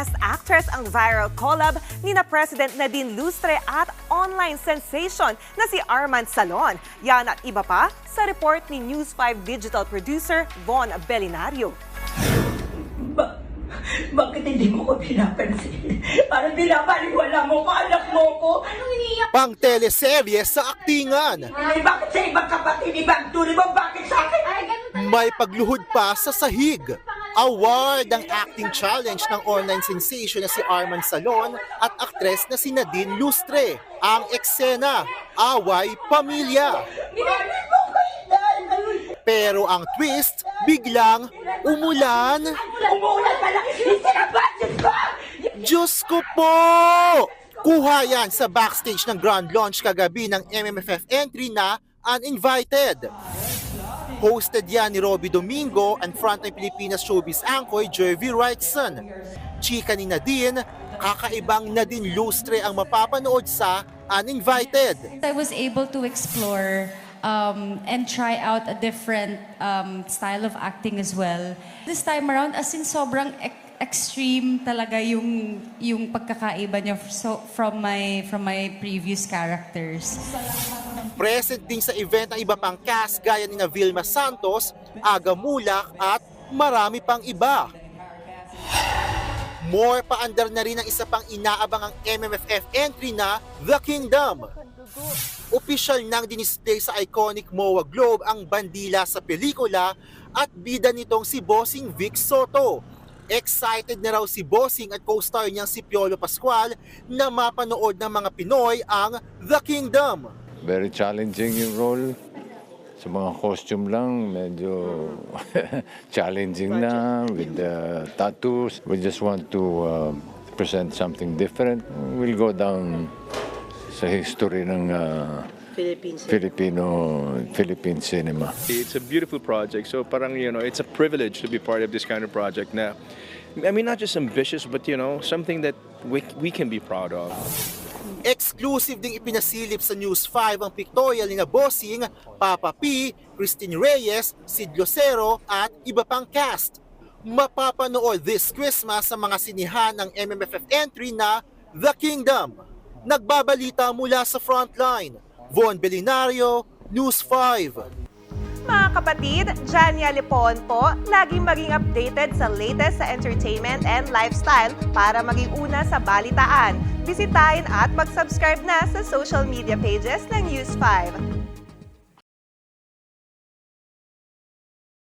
Best Actress ang viral collab ni na President Nadine Lustre at online sensation na si Armand Salon. Yan at iba pa sa report ni News 5 digital producer Von Belinario. Bakit hindi mo ko pinapansin? Parang pinapaniwala mo ko, anak mo ko. Anong iniyak? Pang teleserye sa aktingan. Bakit sa ibang kapatid, ibang tuli mo? Bakit sa akin? May pagluhod pa sa sahig. Award ang acting challenge ng online sensation na si Armand Salon at aktres na si Nadine Lustre. Ang eksena, away pamilya. Bakit mo ko inay? Pero ang twist, biglang umulan. Umuulan pala, isinabadyan ko! Diyos ko po! Kuha yan sa backstage ng grand launch kagabi ng MMFF entry na Uninvited. Hosted yan ni Robby Domingo and frontline Pilipinas showbiz anchor Jervy Wrightson. Chika ni Nadine, kakaibang Nadine Lustre ang mapapanood sa Uninvited. I was able to explore and try out a different style of acting as well. This time around, as in sobrang extreme talaga yung pagkakaiba niya from my previous characters. Present din sa event ang iba pang cast gaya ni Vilma Santos, Aga Mulak at marami pang iba. More paandar na rin ang isa pang inaabang ang MMFF entry na The Kingdom. Opisyal nang dinisplay sa iconic MOA Globe ang bandila sa pelikula at bida nitong si Bossing Vic Soto. Excited na raw si Bossing at co-star niyang si Piolo Pascual na mapanood ng mga Pinoy ang The Kingdom. Very challenging yung role. Sa mga costume lang, medyo challenging na with the tattoos. We just want to present something different. We'll go down sa history ng Philippine cinema. It's a beautiful project, so parang, it's a privilege to be part of this kind of project na, I mean, not just ambitious, but, something that we can be proud of. Exclusive ding ipinasilip sa News 5 ang pictorial ni na Bossing, Papa P, Christine Reyes, Sid Lucero at iba pang cast. Mapapanood this Christmas sa mga sinihan ng MMFF entry na The Kingdom. Nagbabalita mula sa Frontline, Von Belinario, News 5. Mga kapatid, Jania Lipon po, laging maging updated sa latest sa entertainment and lifestyle para maging una sa balitaan. Bisitahin at mag-subscribe na sa social media pages ng News 5.